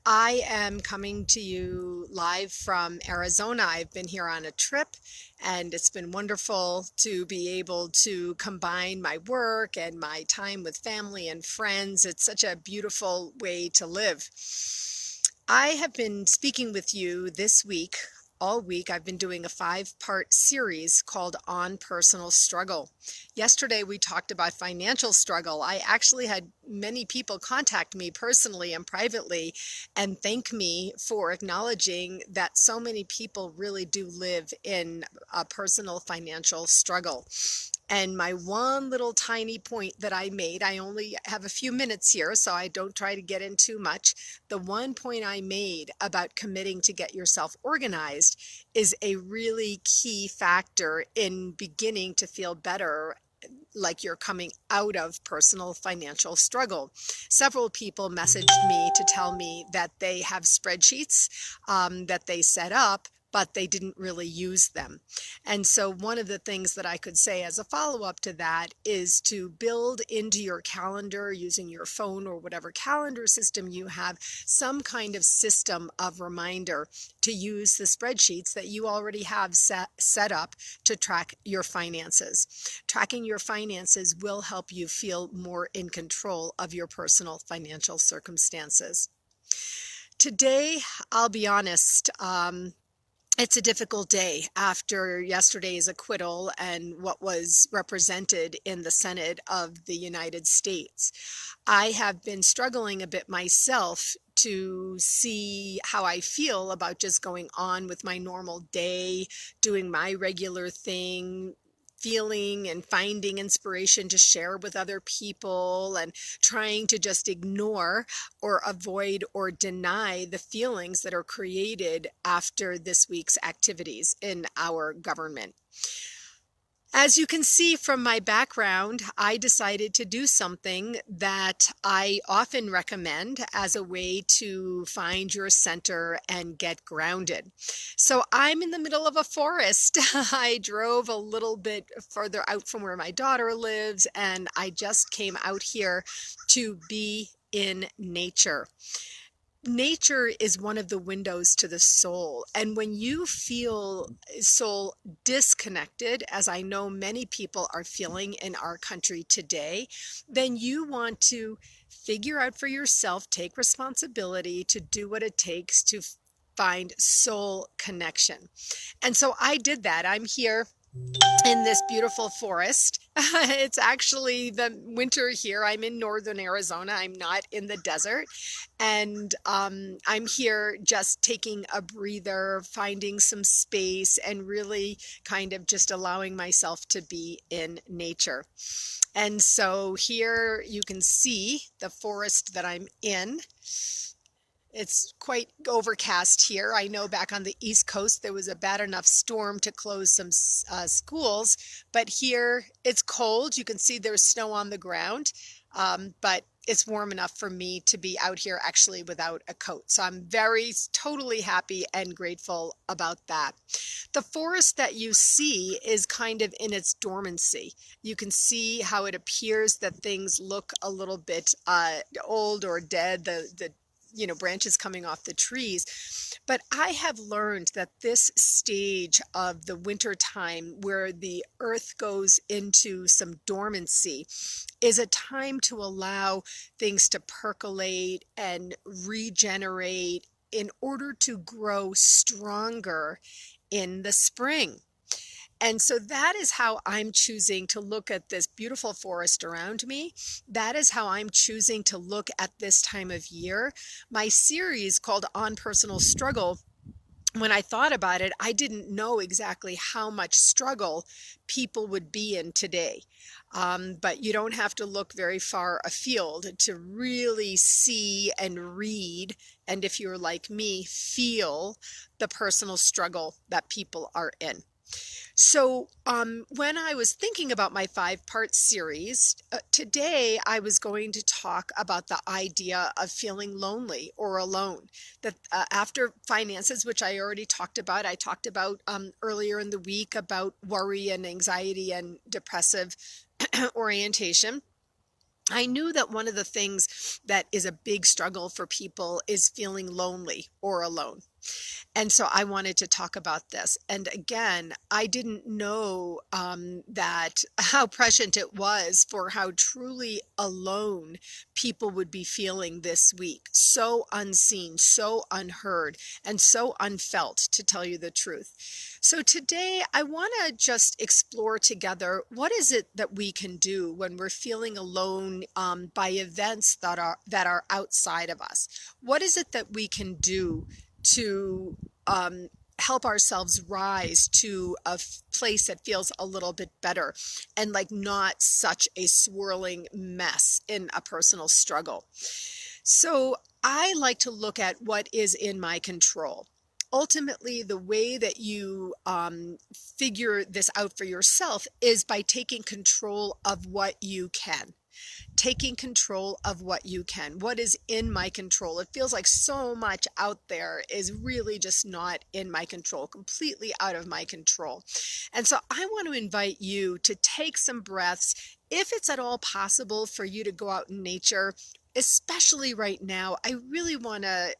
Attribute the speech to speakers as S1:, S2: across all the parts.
S1: I am coming to you live from Arizona. I've been here on a trip and it's been wonderful to be able to combine my work and my time with family and friends. It's such a beautiful way to live. I have been speaking with you this week. All week, I've been doing a 5-part series called On Personal Struggle. Yesterday, we talked about financial struggle. I actually had many people contact me personally and privately and thank me for acknowledging that so many people really do live in a personal financial struggle. And my one little tiny point that I made, I only have a few minutes here, so I don't try to get in too much. The one point I made about committing to get yourself organized is a really key factor in beginning to feel better, like you're coming out of personal financial struggle. Several people messaged me to tell me that they have spreadsheets that they set up, but they didn't really use them. And so one of the things that I could say as a follow-up to that is to build into your calendar using your phone or whatever calendar system you have, some kind of system of reminder to use the spreadsheets that you already have set up to track your finances. Tracking your finances will help you feel more in control of your personal financial circumstances. Today, I'll be honest, it's a difficult day after yesterday's acquittal and what was represented in the Senate of the United States. I have been struggling a bit myself to see how I feel about just going on with my normal day, doing my regular thing, feeling and finding inspiration to share with other people, and trying to just ignore or avoid or deny the feelings that are created after this week's activities in our government. As you can see from my background, I decided to do something that I often recommend as a way to find your center and get grounded. So I'm in the middle of a forest. I drove a little bit further out from where my daughter lives, and I just came out here to be in nature. Nature is one of the windows to the soul. And when you feel soul disconnected, as I know many people are feeling in our country today, then you want to figure out for yourself, take responsibility to do what it takes to find soul connection. And so I did that. I'm here in this beautiful forest. It's actually the winter here. I'm in northern Arizona. I'm not in the desert. And I'm here just taking a breather, finding some space, and really kind of just allowing myself to be in nature. And so here you can see the forest that I'm in. It's quite overcast here. I know back on the East Coast there was a bad enough storm to close some schools, but here it's cold. You can see there's snow on the ground, but it's warm enough for me to be out here actually without a coat. So I'm totally happy and grateful about that. The forest that you see is kind of in its dormancy. You can see how it appears that things look a little bit old or dead. The branches coming off the trees. But I have learned that this stage of the winter time where the earth goes into some dormancy is a time to allow things to percolate and regenerate in order to grow stronger in the spring. And so that is how I'm choosing to look at this beautiful forest around me. That is how I'm choosing to look at this time of year. My series called On Personal Struggle, when I thought about it, I didn't know exactly how much struggle people would be in today. But you don't have to look very far afield to really see and read, and if you're like me, feel the personal struggle that people are in. So, when I was thinking about my 5-part series, today I was going to talk about the idea of feeling lonely or alone. That after finances, which I already talked about, I talked about earlier in the week about worry and anxiety and depressive orientation. I knew that one of the things that is a big struggle for people is feeling lonely or alone. And so I wanted to talk about this. And again, I didn't know that how prescient it was for how truly alone people would be feeling this week. So unseen, so unheard, and so unfelt, to tell you the truth. So today I want to just explore together what is it that we can do when we're feeling alone by events that are outside of us. What is it that we can do to help ourselves rise to a place that feels a little bit better and like not such a swirling mess in a personal struggle. So I like to look at what is in my control. Ultimately, the way that you figure this out for yourself is by taking control of what you can. Taking control of what you can. What is in my control? It feels like so much out there is really just not in my control, completely out of my control. And so I want to invite you to take some breaths. If it's at all possible for you to go out in nature, especially right now, I really want to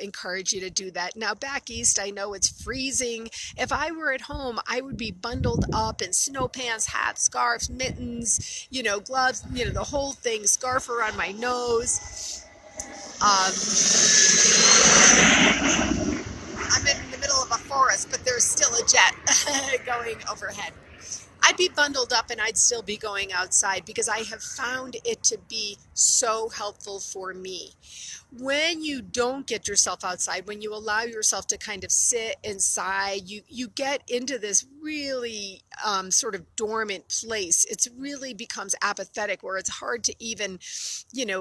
S1: encourage you to do that. Now, back east, I know it's freezing. If I were at home, I would be bundled up in snow pants, hat, scarves, mittens, gloves, the whole thing, scarf around my nose. I'm in the middle of a forest, but there's still a jet going overhead. I'd be bundled up and I'd still be going outside because I have found it to be so helpful for me. When you don't get yourself outside, when you allow yourself to kind of sit inside, you get into this really sort of dormant place. It really becomes apathetic where it's hard to even,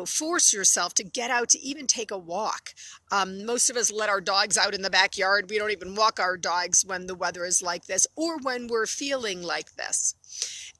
S1: force yourself to get out to even take a walk. Most of us let our dogs out in the backyard. We don't even walk our dogs when the weather is like this or when we're feeling like this.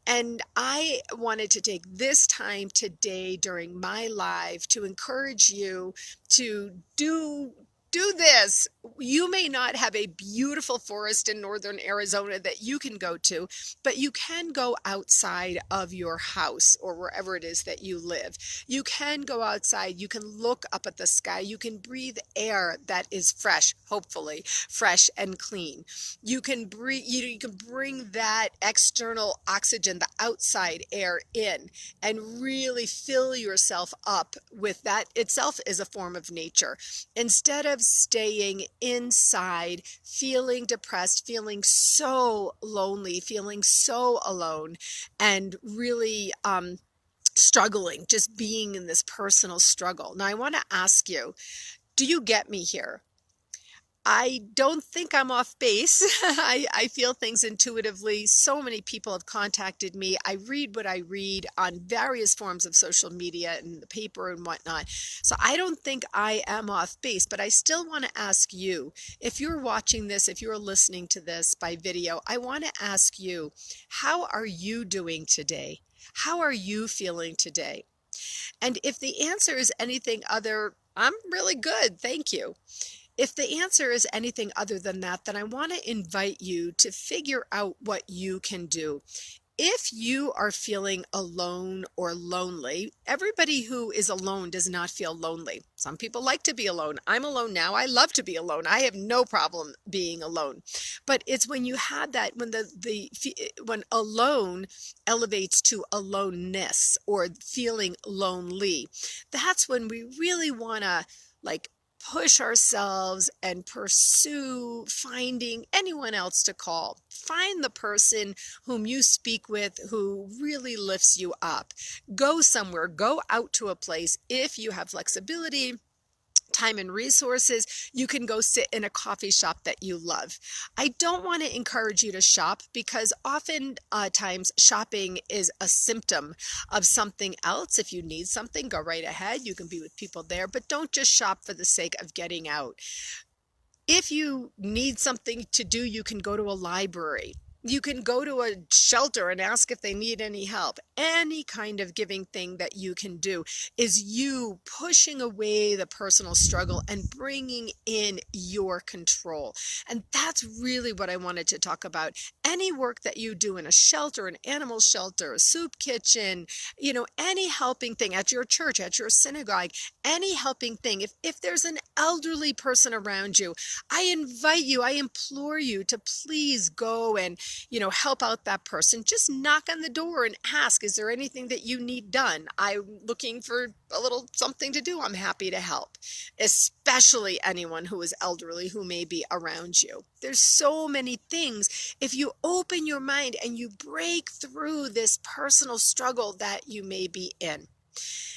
S1: And I wanted to take this time today during my live to encourage you to do this. You may not have a beautiful forest in northern Arizona that you can go to, but you can go outside of your house or wherever it is that you live. You can go outside. You can look up at the sky. You can breathe air that is fresh, hopefully fresh and clean. You can breathe, you can bring that external oxygen, the outside air in, and really fill yourself up with that. Itself is a form of nature. Instead of staying inside, feeling depressed, feeling so lonely, feeling so alone, and really struggling, just being in this personal struggle. Now, I want to ask you, do you get me here? I don't think I'm off base. I feel things intuitively. So many people have contacted me. I read what I read on various forms of social media and the paper and whatnot. So I don't think I am off base, but I still want to ask you, if you're watching this, if you're listening to this by video, I want to ask you, how are you doing today? How are you feeling today? And if the answer is anything other, I'm really good, thank you. If the answer is anything other than that, then I want to invite you to figure out what you can do. If you are feeling alone or lonely, everybody who is alone does not feel lonely. Some people like to be alone. I'm alone now. I love to be alone. I have no problem being alone. But it's when you have that, when when alone elevates to aloneness or feeling lonely, that's when we really want to push ourselves and pursue finding anyone else to call. Find the person whom you speak with who really lifts you up. Go somewhere, go out to a place. If you have flexibility, time and resources, you can go sit in a coffee shop that you love. I don't want to encourage you to shop because often times shopping is a symptom of something else. If you need something, go right ahead. You can be with people there, but don't just shop for the sake of getting out. If you need something to do, you can go to a library. You can go to a shelter and ask if they need any help. Any kind of giving thing that you can do is you pushing away the personal struggle and bringing in your control. And that's really what I wanted to talk about. Any work that you do in a shelter, an animal shelter, a soup kitchen, any helping thing at your church, at your synagogue, any helping thing. If there's an elderly person around you, I invite you, I implore you to please go and help out that person. Just knock on the door and ask, is there anything that you need done? I'm looking for a little something to do. I'm happy to help, especially anyone who is elderly who may be around you. There's so many things. If you open your mind and you break through this personal struggle that you may be in.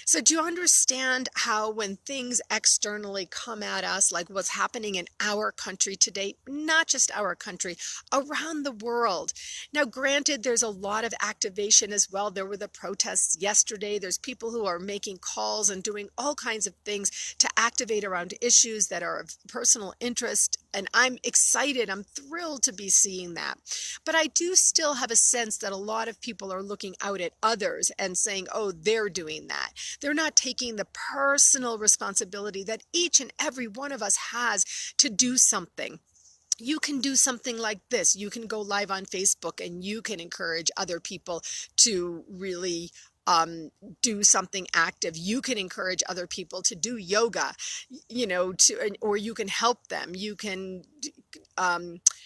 S1: So do you understand how when things externally come at us, like what's happening in our country today, not just our country, around the world? Now, granted, there's a lot of activation as well. There were the protests yesterday. There's people who are making calls and doing all kinds of things to activate around issues that are of personal interest. And I'm excited. I'm thrilled to be seeing that. But I do still have a sense that a lot of people are looking out at others and saying, oh, they're doing that. They're not taking the personal responsibility that each and every one of us has to do something. You can do something like this. You can go live on Facebook and you can encourage other people to really do something active. You can encourage other people to do yoga, or you can help them. You can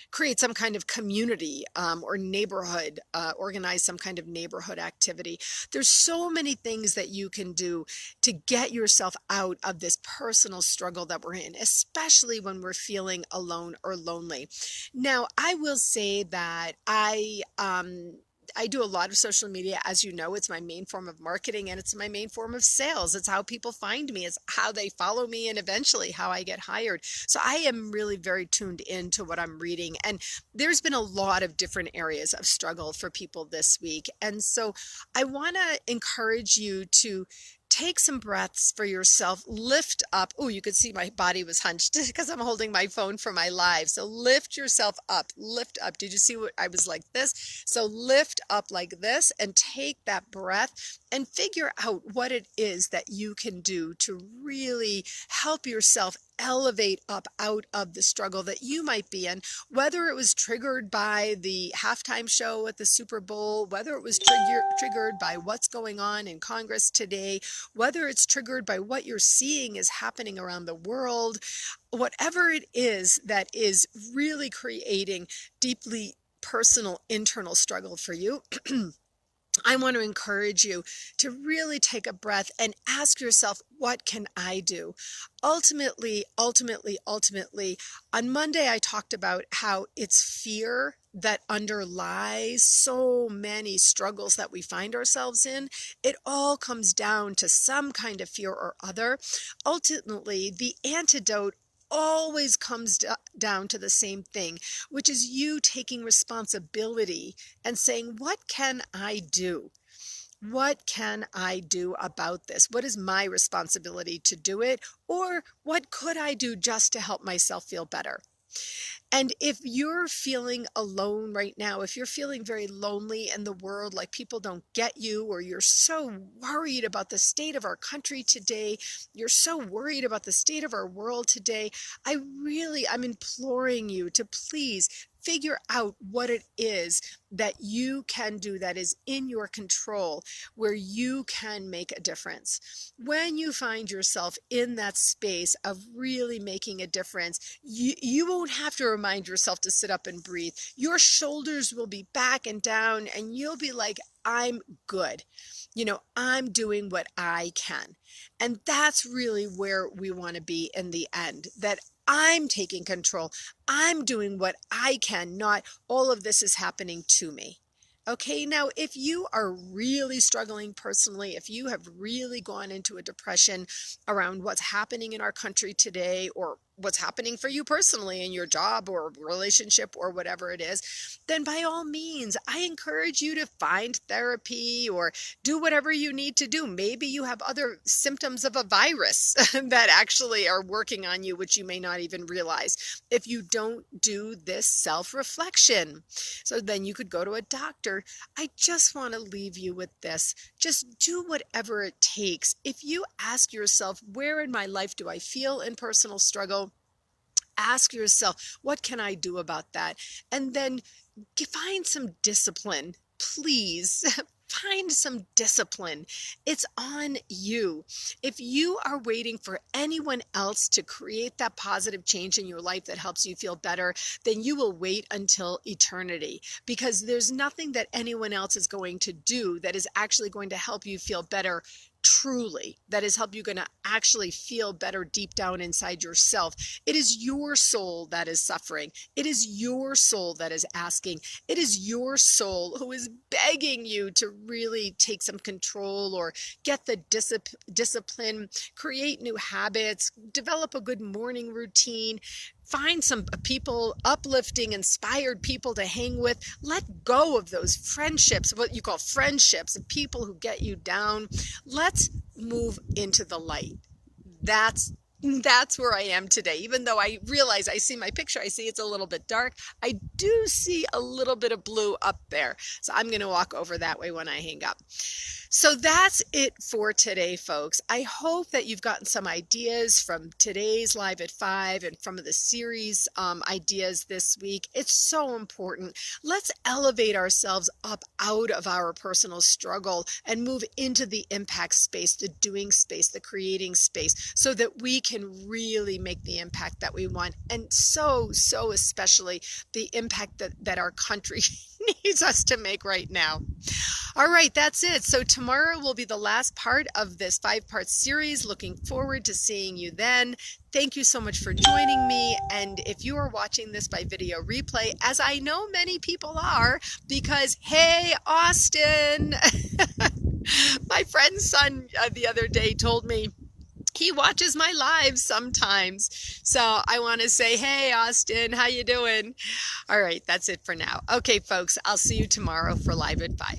S1: create some kind of community or neighborhood, organize some kind of neighborhood activity. There's so many things that you can do to get yourself out of this personal struggle that we're in, especially when we're feeling alone or lonely. Now, I will say that I do a lot of social media. As you know, it's my main form of marketing and it's my main form of sales. It's how people find me. It's how they follow me and eventually how I get hired. So I am really very tuned into what I'm reading. And there's been a lot of different areas of struggle for people this week. And so I want to encourage you to take some breaths for yourself. Lift up. Oh, you could see my body was hunched because I'm holding my phone for my live. So lift yourself up. Lift up. Did you see what I was like this? So lift up like this and take that breath and figure out what it is that you can do to really help yourself elevate up out of the struggle that you might be in, whether it was triggered by the halftime show at the Super Bowl, whether it was triggered by what's going on in Congress today, whether it's triggered by what you're seeing is happening around the world, whatever it is that is really creating deeply personal internal struggle for you. I want to encourage you to really take a breath and ask yourself, what can I do? Ultimately, on Monday, I talked about how it's fear that underlies so many struggles that we find ourselves in. It all comes down to some kind of fear or other. Ultimately, the antidote always comes down to the same thing, which is you taking responsibility and saying, what can I do? What can I do about this? What is my responsibility to do it? Or what could I do just to help myself feel better? And if you're feeling alone right now, if you're feeling very lonely in the world, like people don't get you, or you're so worried about the state of our country today, you're so worried about the state of our world today, I'm imploring you to please figure out what it is that you can do that is in your control, where you can make a difference. When you find yourself in that space of really making a difference, you won't have to remind yourself to sit up and breathe. Your shoulders will be back and down, and you'll be like, I'm good. I'm doing what I can. And that's really where we want to be in the end, that I'm taking control. I'm doing what I can, not all of this is happening to me. Okay, now if you are really struggling personally, if you have really gone into a depression around what's happening in our country today, or what's happening for you personally in your job or relationship or whatever it is, then by all means, I encourage you to find therapy or do whatever you need to do. Maybe you have other symptoms of a virus that actually are working on you, which you may not even realize if you don't do this self-reflection. So then you could go to a doctor. I just want to leave you with this. Just do whatever it takes. If you ask yourself, where in my life do I feel in personal struggle? Ask yourself, what can I do about that? And then find some discipline, please. Find some discipline. It's on you. If you are waiting for anyone else to create that positive change in your life that helps you feel better, then you will wait until eternity, because there's nothing that anyone else is going to do that is actually going to help you feel better truly, that is help you going to actually feel better deep down inside yourself. It is your soul that is suffering. It is your soul that is asking. It is your soul who is begging you to really take some control or get the discipline, create new habits, develop a good morning routine. Find some people, uplifting, inspired people to hang with. Let go of those friendships, what you call friendships, of people who get you down. Let's move into the light. That's where I am today. Even though I realize I see my picture, I see it's a little bit dark. I do see a little bit of blue up there. So I'm going to walk over that way when I hang up. So that's it for today, folks. I hope that you've gotten some ideas from today's Live at 5 and from the series ideas this week. It's so important. Let's elevate ourselves up out of our personal struggle and move into the impact space, the doing space, the creating space, so that we can really make the impact that we want. And so especially the impact that our country needs us to make right now. All right, that's it. So tomorrow will be the last part of this 5-part series. Looking forward to seeing you then. Thank you so much for joining me. And if you are watching this by video replay, as I know many people are, because, hey, Austin, my friend's son the other day told me he watches my lives sometimes. So I want to say, hey, Austin, how you doing? All right, that's it for now. Okay, folks, I'll see you tomorrow for Live at 5.